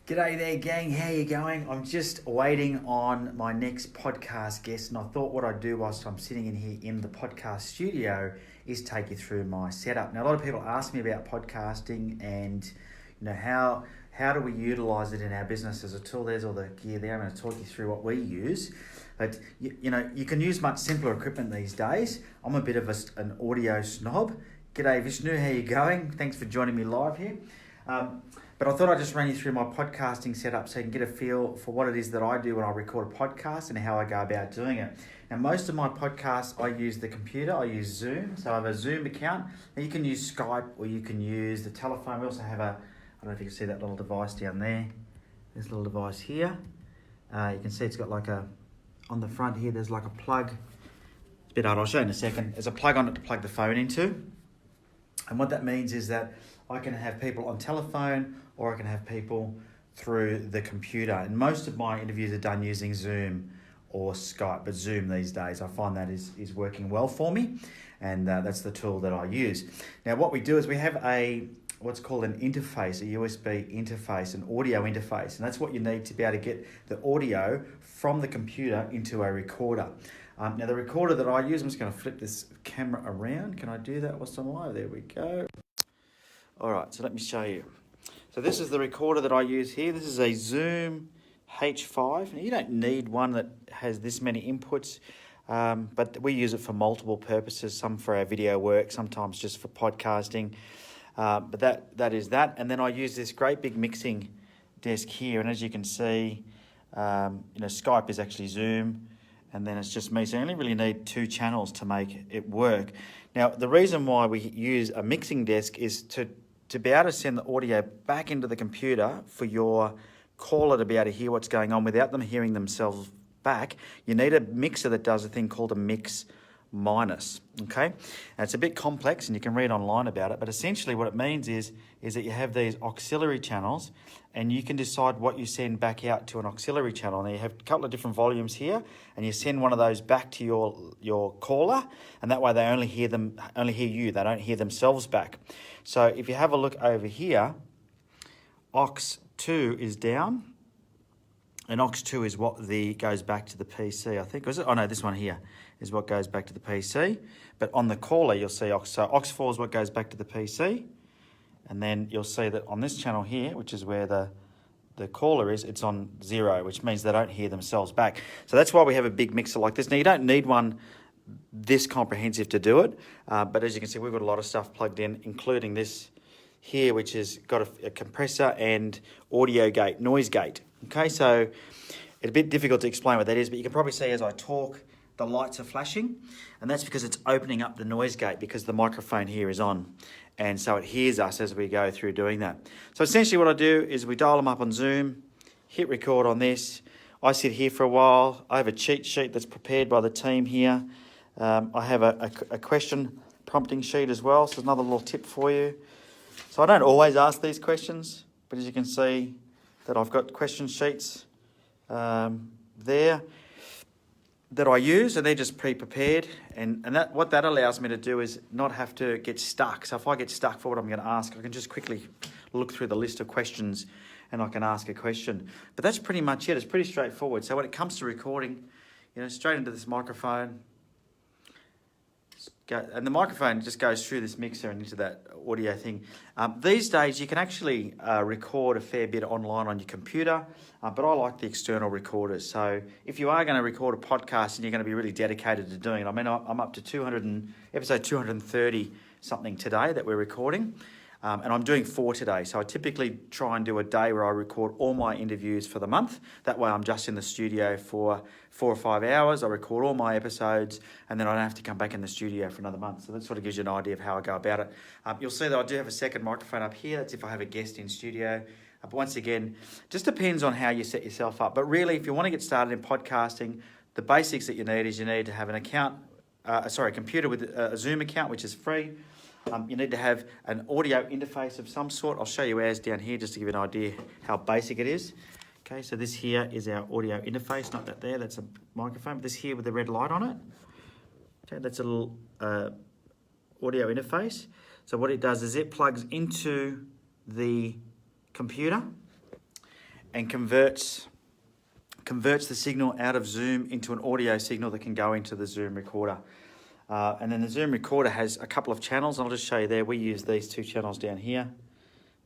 G'day there, gang. How you going? I'm just waiting on my next podcast guest, and I thought what I'd do whilst I'm sitting in here in the podcast studio is take you through my setup. Now, a lot of people ask me about podcasting and how do we utilize it in our business as a tool. There's all the gear there. I'm going to talk you through what we use. But you can use much simpler equipment these days. I'm a bit of an audio snob. G'day Vishnu, how you going? Thanks for joining me live here. But I thought I'd just run you through my podcasting setup so you can get a feel for what it is that I do when I record a podcast and how I go about doing it. Now, most of my podcasts, I use the computer. I use Zoom. So I have a Zoom account. Now, you can use Skype or you can use the telephone. We also have I don't know if you can see that little device down there. This little device here. You can see it's got on the front here, there's like a plug. It's a bit odd, I'll show you in a second. There's a plug on it to plug the phone into. And what that means is that I can have people on telephone or I can have people through the computer. And most of my interviews are done using Zoom or Skype, but Zoom these days, I find that is working well for me. And that's the tool that I use. Now, what we do is we have what's called an interface, a USB interface, an audio interface. And that's what you need to be able to get the audio from the computer into a recorder. Now, the recorder that I use, I'm just going to flip this camera around. Can I do that whilst I'm live? There we go. All right, so let me show you. So this is the recorder that I use here. This is a Zoom H5. Now, you don't need one that has this many inputs, but we use it for multiple purposes, some for our video work, sometimes just for podcasting. But that is that. And then I use this great big mixing desk here. And as you can see, Skype is actually Zoom, and then it's just me. So you only really need 2 channels to make it work. Now, the reason why we use a mixing desk is to be able to send the audio back into the computer for your caller to be able to hear what's going on without them hearing themselves back. You need a mixer that does a thing called a mix minus, okay? And it's a bit complex and you can read online about it, but essentially what it means is that you have these auxiliary channels and you can decide what you send back out to an auxiliary channel. Now you have a couple of different volumes here and you send one of those back to your caller, and that way they only hear you, they don't hear themselves back. So if you have a look over here, aux 2 is down, and aux 2 is what goes back to the PC, I think. Oh no, this one here is what goes back to the PC. But on the caller, you'll see aux. So aux 4 is what goes back to the PC. And then you'll see that on this channel here, which is where the caller is, it's on 0, which means they don't hear themselves back. So that's why we have a big mixer like this. Now, you don't need one this comprehensive to do it. But as you can see, we've got a lot of stuff plugged in, including this here, which has got a compressor and audio gate, noise gate. Okay, so it's a bit difficult to explain what that is, but you can probably see as I talk, the lights are flashing, and that's because it's opening up the noise gate because the microphone here is on, and so it hears us as we go through doing that. So essentially what I do is we dial them up on Zoom, hit record on this. I sit here for a while. I have a cheat sheet that's prepared by the team here. I have a question prompting sheet as well, so another little tip for you. So I don't always ask these questions, but as you can see that I've got question sheets there that I use, and they're just pre-prepared. And what that allows me to do is not have to get stuck. So if I get stuck for what I'm going to ask, I can just quickly look through the list of questions and I can ask a question. But that's pretty much it. It's pretty straightforward. So when it comes to recording, straight into this microphone, and the microphone just goes through this mixer and into that audio thing. These days, you can actually record a fair bit online on your computer, but I like the external recorders. So if you are going to record a podcast and you're going to be really dedicated to doing it, I mean, I'm up to episode 230 something today that we're recording. And I'm doing 4 today. So I typically try and do a day where I record all my interviews for the month. That way I'm just in the studio for 4 or 5 hours. I record all my episodes and then I don't have to come back in the studio for another month. So that sort of gives you an idea of how I go about it. You'll see that I do have a second microphone up here. That's if I have a guest in studio. But once again, just depends on how you set yourself up. But really, if you want to get started in podcasting, the basics that you need to have a computer with a Zoom account, which is free. You need to have an audio interface of some sort. I'll show you ours down here just to give you an idea how basic it is. Okay, so this here is our audio interface, not that there, that's a microphone, but this here with the red light on it. Okay, that's a little audio interface. So what it does is it plugs into the computer, and converts the signal out of Zoom into an audio signal that can go into the Zoom recorder. And then the Zoom recorder has a couple of channels. I'll just show you there. We use these two channels down here.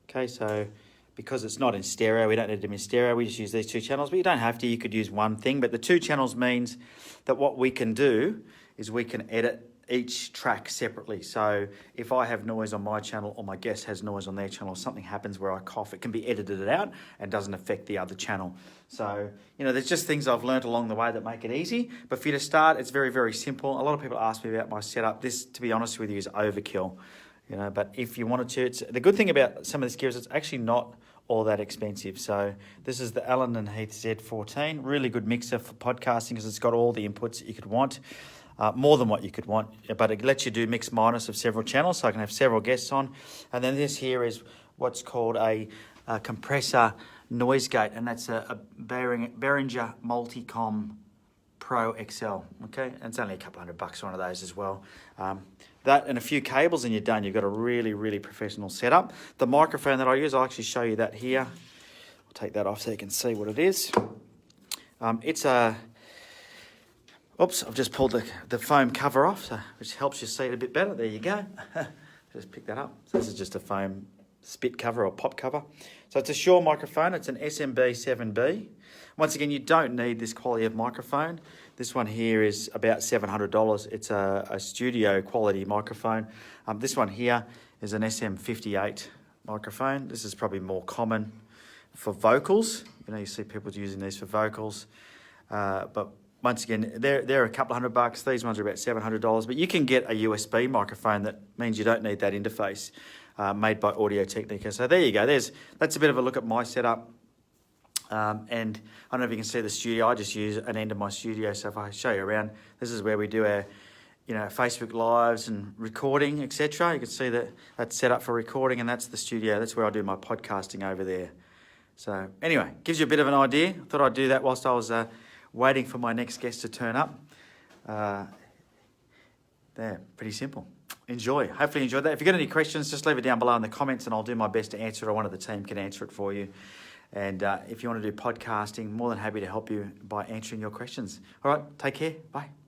Okay, so because it's not in stereo, we don't need them in stereo. We just use these two channels, but you don't have to. You could use one thing. But the two channels means that what we can do is we can edit each track separately. So if I have noise on my channel or my guest has noise on their channel, or something happens where I cough, it can be edited out and doesn't affect the other channel. So, there's just things I've learned along the way that make it easy. But for you to start, it's very, very simple. A lot of people ask me about my setup. This, to be honest with you, is overkill. But if you wanted to, the good thing about some of this gear is it's actually not all that expensive. So this is the Allen & Heath Z14, really good mixer for podcasting because it's got all the inputs that you could want. More than what you could want, but it lets you do mix minus of several channels, so I can have several guests on. And then this here is what's called a compressor noise gate, and that's a Behringer Multicom Pro XL. Okay, and it's only a couple $100 for one of those as well. That and a few cables, and you're done. You've got a really, really professional setup. The microphone that I use, I'll actually show you that here. I'll take that off so you can see what it is. It's a Oops, I've just pulled the foam cover off, which helps you see it a bit better. There you go. Just pick that up. So this is just a foam spit cover or pop cover. So it's a Shure microphone. It's an SMB7B. Once again, you don't need this quality of microphone. This one here is about $700. It's a studio quality microphone. This one here is an SM58 microphone. This is probably more common for vocals. You see people using these for vocals, but once again, they're a couple $100. These ones are about $700. But you can get a USB microphone that means you don't need that interface, made by Audio Technica. So there you go. That's a bit of a look at my setup. And I don't know if you can see the studio. I just use an end of my studio. So if I show you around, this is where we do our Facebook Lives and recording, etc. You can see that that's set up for recording, and that's the studio. That's where I do my podcasting over there. So anyway, gives you a bit of an idea. I thought I'd do that whilst I was waiting for my next guest to turn up. There, pretty simple. Enjoy. Hopefully you enjoyed that. If you've got any questions, just leave it down below in the comments and I'll do my best to answer it, or one of the team can answer it for you. And if you want to do podcasting, more than happy to help you by answering your questions. All right, take care. Bye.